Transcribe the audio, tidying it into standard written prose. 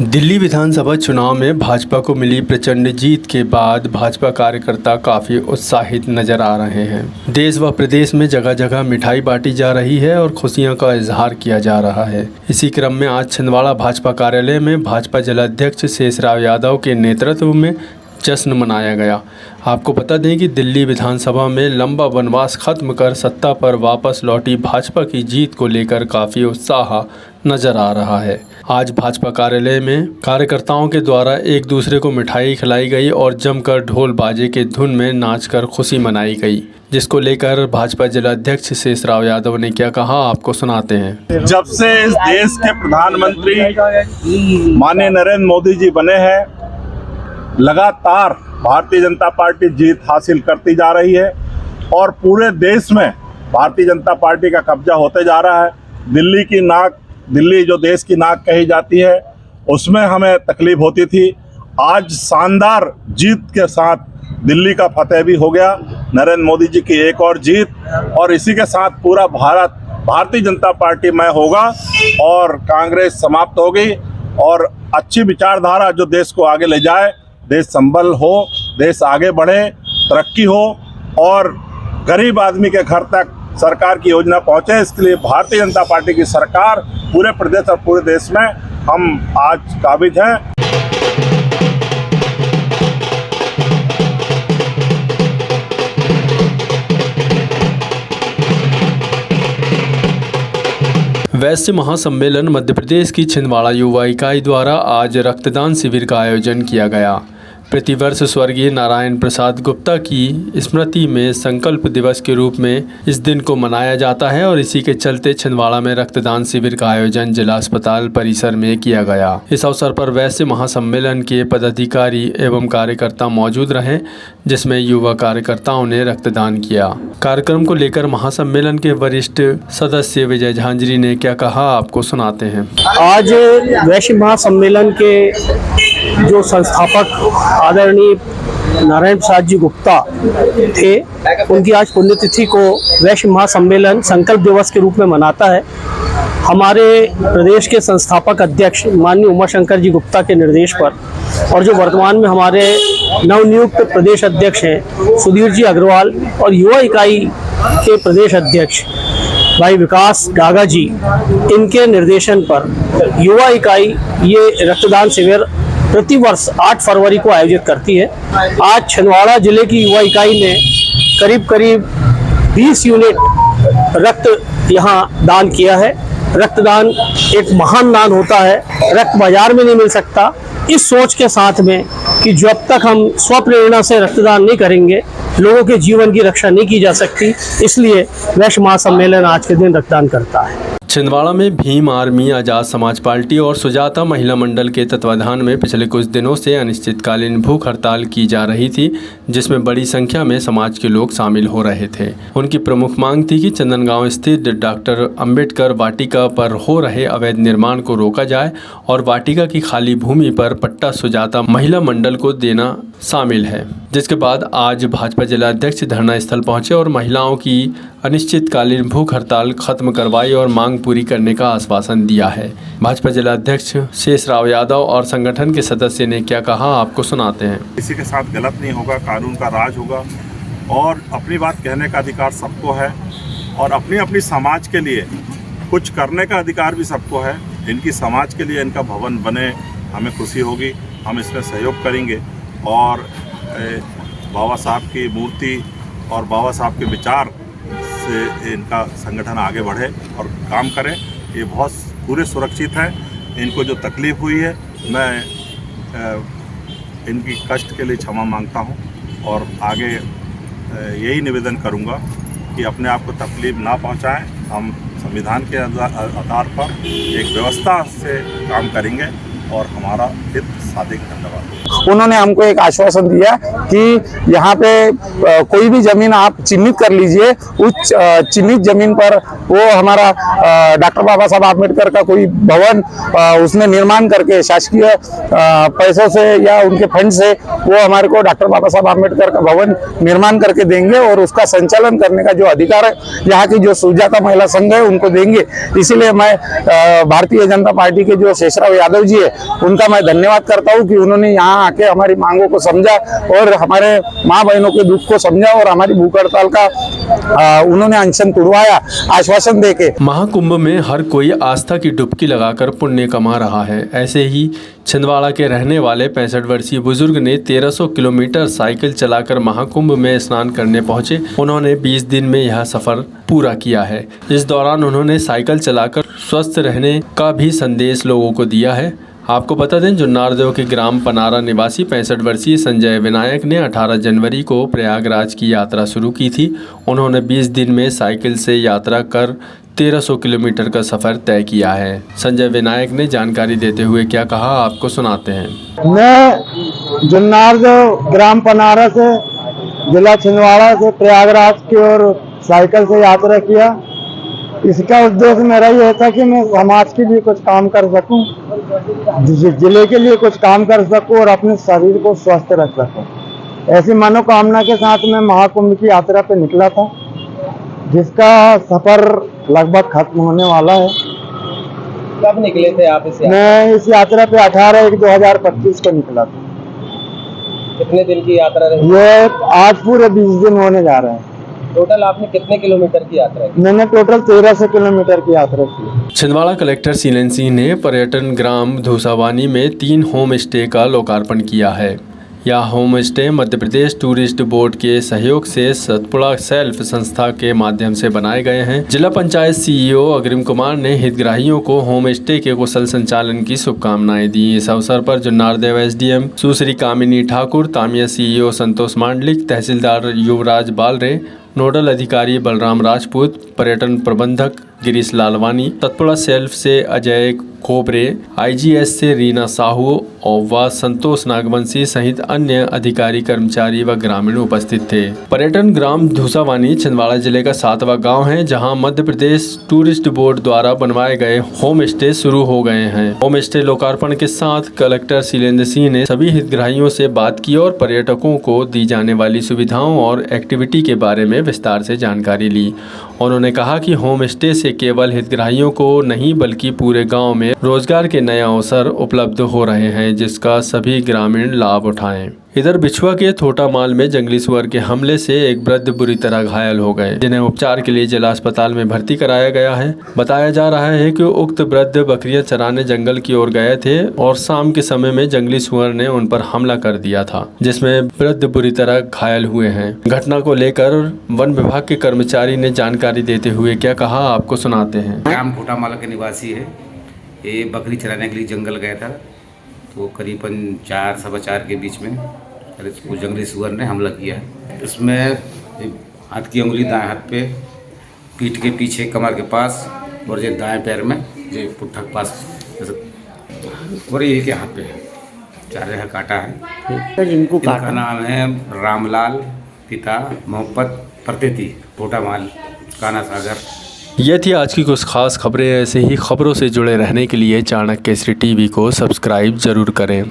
दिल्ली विधानसभा चुनाव में भाजपा को मिली प्रचंड जीत के बाद भाजपा कार्यकर्ता काफ़ी उत्साहित नजर आ रहे हैं। देश व प्रदेश में जगह जगह मिठाई बांटी जा रही है और खुशियों का इजहार किया जा रहा है। इसी क्रम में आज छिंदवाड़ा भाजपा कार्यालय में भाजपा जिलाध्यक्ष शेषराव यादव के नेतृत्व में जश्न मनाया गया। आपको बता दें कि दिल्ली विधानसभा में लंबा वनवास खत्म कर सत्ता पर वापस लौटी भाजपा की जीत को लेकर काफ़ी उत्साह नजर आ रहा है। आज भाजपा कार्यालय में कार्यकर्ताओं के द्वारा एक दूसरे को मिठाई खिलाई गई और जमकर ढोल बाजे के धुन में नाचकर खुशी मनाई गई, जिसको लेकर भाजपा जिलाध्यक्ष शेषराव यादव ने क्या कहा आपको सुनाते हैं। जब से इस देश के प्रधानमंत्री माननीय नरेंद्र मोदी जी बने हैं, लगातार भारतीय जनता पार्टी जीत हासिल करती जा रही है और पूरे देश में भारतीय जनता पार्टी का कब्जा होते जा रहा है। दिल्ली जो देश की नाक कही जाती है, उसमें हमें तकलीफ होती थी। आज शानदार जीत के साथ दिल्ली का फतेह भी हो गया, नरेंद्र मोदी जी की एक और जीत, और इसी के साथ पूरा भारत भारतीय जनता पार्टी में होगा और कांग्रेस समाप्त हो गई और अच्छी विचारधारा जो देश को आगे ले जाए, देश संबल हो, देश आगे बढ़े, तरक्की हो और गरीब आदमी के घर तक सरकार की योजना पहुंचे, इसके लिए भारतीय जनता पार्टी की सरकार पूरे प्रदेश और पूरे देश में हम आज काबिज हैं। वैश्य महासम्मेलन मध्य प्रदेश की छिंदवाड़ा युवा इकाई द्वारा आज रक्तदान शिविर का आयोजन किया गया। प्रतिवर्ष स्वर्गीय नारायण प्रसाद गुप्ता की स्मृति में संकल्प दिवस के रूप में इस दिन को मनाया जाता है और इसी के चलते छिंदवाड़ा में रक्तदान शिविर का आयोजन जिला अस्पताल परिसर में किया गया। इस अवसर पर वैश्य महासम्मेलन के पदाधिकारी एवं कार्यकर्ता मौजूद रहे, जिसमें युवा कार्यकर्ताओं ने रक्तदान किया। कार्यक्रम को लेकर महासम्मेलन के वरिष्ठ सदस्य विजय झांझरी ने क्या कहा आपको सुनाते हैं। आज वैश्य महासम्मेलन के जो संस्थापक आदरणीय नारायण प्रसाद जी गुप्ता थे, उनकी आज पुण्यतिथि को वैश्य महासम्मेलन संकल्प दिवस के रूप में मनाता है। हमारे प्रदेश के संस्थापक अध्यक्ष माननीय उमाशंकर जी गुप्ता के निर्देश पर और जो वर्तमान में हमारे नवनियुक्त प्रदेश अध्यक्ष हैं सुधीर जी अग्रवाल और युवा इकाई के प्रदेश अध्यक्ष भाई विकास डागा जी, इनके निर्देशन पर युवा इकाई ये रक्तदान शिविर प्रतिवर्ष 8 फरवरी को आयोजित करती है। आज छिंदवाड़ा जिले की युवा इकाई ने करीब 20 यूनिट रक्त यहाँ दान किया है। रक्तदान एक महान दान होता है, रक्त बाजार में नहीं मिल सकता। इस सोच के साथ में कि जब तक हम स्वप्रेरणा से रक्तदान नहीं करेंगे, लोगों के जीवन की रक्षा नहीं की जा सकती, इसलिए वैश्य महासम्मेलन आज के दिन रक्तदान करता है। छिंदवाड़ा में भीम आर्मी, आज़ाद समाज पार्टी और सुजाता महिला मंडल के तत्वाधान में पिछले कुछ दिनों से अनिश्चितकालीन भूख हड़ताल की जा रही थी, जिसमें बड़ी संख्या में समाज के लोग शामिल हो रहे थे। उनकी प्रमुख मांग थी कि चंदनगांव स्थित डॉक्टर अंबेडकर वाटिका पर हो रहे अवैध निर्माण को रोका जाए और वाटिका की खाली भूमि पर पट्टा सुजाता महिला मंडल को देना शामिल है। जिसके बाद आज भाजपा जिलाध्यक्ष धरना स्थल पहुंचे और महिलाओं की अनिश्चितकालीन भूख हड़ताल खत्म करवाई और मांग पूरी करने का आश्वासन दिया है। भाजपा जिलाध्यक्ष शेषराव यादव और संगठन के सदस्य ने क्या कहा आपको सुनाते हैं। किसी के साथ गलत नहीं होगा, कानून का राज होगा और अपनी बात कहने का अधिकार सबको है और अपनी समाज के लिए कुछ करने का अधिकार भी सबको है। इनकी समाज के लिए इनका भवन बने, हमें खुशी होगी, हम इसमें सहयोग करेंगे और बाबा साहब की मूर्ति और बाबा साहब के विचार से इनका संगठन आगे बढ़े और काम करे। ये बहुत पूरे सुरक्षित हैं। इनको जो तकलीफ़ हुई है, मैं इनकी कष्ट के लिए क्षमा मांगता हूं और आगे यही निवेदन करूंगा कि अपने आप को तकलीफ़ ना पहुंचाएं। हम संविधान के आधार पर एक व्यवस्था से काम करेंगे और हमारा हित साधेंगे। धन्यवाद। उन्होंने हमको एक आश्वासन दिया कि यहाँ पे कोई भी जमीन आप चिन्हित कर लीजिए, उस चिन्हित जमीन पर वो हमारा डॉक्टर बाबा साहब आम्बेडकर का कोई भवन उसमें निर्माण करके शासकीय पैसों से या उनके फंड से वो हमारे को डॉक्टर बाबा साहब आम्बेडकर का भवन निर्माण करके देंगे और उसका संचालन करने का जो अधिकार है यहाँ की जो सुजाता महिला संघ है उनको देंगे। इसीलिए मैं भारतीय जनता पार्टी के जो शेषराव यादव जी है उनका मैं धन्यवाद करता हूँ कि उन्होंने यहाँ आके हमारी मांगों को समझा और हमारे माँ बहनों के दुख को समझा और हमारी भूख हड़ताल का उन्होंने अनशन तुड़वाया आश्वासन देके। महाकुंभ में हर कोई आस्था की डुबकी लगाकर पुण्य कमा रहा है। ऐसे ही छिंदवाड़ा के रहने वाले 65 वर्षीय बुजुर्ग ने 1300 किलोमीटर साइकिल चलाकर महाकुंभ में स्नान करने पहुंचे। उन्होंने 20 दिन में यह सफर पूरा किया है। इस दौरान उन्होंने साइकिल चलाकर स्वस्थ रहने का भी संदेश लोगों को दिया है। आपको बता दें, जुन्नारदेव के ग्राम पनारा निवासी 65 वर्षीय संजय विनायक ने 18 जनवरी को प्रयागराज की यात्रा शुरू की थी। उन्होंने 20 दिन में साइकिल से यात्रा कर 1300 किलोमीटर का सफ़र तय किया है। संजय विनायक ने जानकारी देते हुए क्या कहा, आपको सुनाते हैं। मैं जुन्नारदेव ग्राम पनारा से जिला छिंदवाड़ा से प्रयागराज की ओर साइकिल से यात्रा किया। इसका उद्देश्य मेरा ये था कि मैं समाज के लिए कुछ काम कर सकूं, जिले के लिए कुछ काम कर सकूं और अपने शरीर को स्वस्थ रख सकूं। ऐसी मनोकामना के साथ मैं महाकुंभ की यात्रा पे निकला था, जिसका सफर लगभग खत्म होने वाला है। कब निकले थे आप मैं इस यात्रा पे 18/1/2025 को निकला था। कितने दिन की यात्रा रही? ये आज पूरे 20 दिन होने जा रहे हैं। टोटल आपने कितने किलोमीटर की यात्रा की? मैंने टोटल 1300 किलोमीटर की यात्रा की। छिंदवाड़ा कलेक्टर शीलन सिंह ने पर्यटन ग्राम धूसावानी में 3 होम स्टे का लोकार्पण किया है। यह home stay Madhya Pradesh tourist board के सहयोग से सतपुड़ा सेल्फ संस्था के माध्यम से बनाए गए हैं। जिला पंचायत सीईओ अग्रिम कुमार ने हितग्राहियों को होम स्टे के कुशल संचालन की शुभकामनाएं दी। इस अवसर पर जुन्नारदेव एसडीएम सुश्री कामिनी ठाकुर, तामिया सीईओ संतोष मांडलिक, तहसीलदार युवराज बालरे, नोडल अधिकारी बलराम राजपूत, पर्यटन प्रबंधक गिरीश लालवानी, सतपुड़ा सेल्फ से अजय खोबरे, आईजीएस से रीना साहू और व संतोष नागवंशी सहित अन्य अधिकारी, कर्मचारी व ग्रामीण उपस्थित थे। पर्यटन ग्राम धूसावानी छिंदवाड़ा जिले का 7वां गांव है, जहां मध्य प्रदेश टूरिस्ट बोर्ड द्वारा बनवाए गए होम स्टे शुरू हो गए हैं। होम स्टे लोकार्पण के साथ कलेक्टर शीलेंद्र सिंह ने सभी हितग्राहियों से बात की और पर्यटकों को दी जाने वाली सुविधाओं और एक्टिविटी के बारे में विस्तार से जानकारी ली। उन्होंने कहा कि होम स्टे से केवल हितग्राहियों को नहीं बल्कि पूरे गांव में रोजगार के नए अवसर उपलब्ध हो रहे हैं, जिसका सभी ग्रामीण लाभ उठाएं। इधर बिछुआ के थोटा माल में जंगली सुअर के हमले से एक वृद्ध बुरी तरह घायल हो गए, जिन्हें उपचार के लिए जिला अस्पताल में भर्ती कराया गया है। बताया जा रहा है कि उक्त वृद्ध बकरियां चराने जंगल की ओर गए थे और शाम के समय में जंगली सुअर ने उन पर हमला कर दिया था, जिसमें वृद्ध बुरी तरह घायल हुए हैं। घटना को लेकर वन विभाग के कर्मचारी ने जानकारी देते हुए क्या कहा, आपको सुनाते हैं। ग्राम थोटा माल के निवासी है। ये बकरी चराने के लिए जंगल गया था, तो करीबन 4-4:15 के बीच में उसको जंगली सुअर ने हमला किया है। इसमें हाथ की उंगली दाएं हाथ पे, पीठ के पीछे कमर के पास और ये दाएं पैर में ये पुट्ठा के पास और ये के हाथ पे 4 जगह काटा है। इनका नाम है रामलाल, पिता मोहब्बत प्रतीति, थोटा माल, काना सागर। ये थी आज की कुछ खास खबरें। ऐसे ही खबरों से जुड़े रहने के लिए चाणक्य केसरी टीवी को सब्सक्राइब जरूर करें।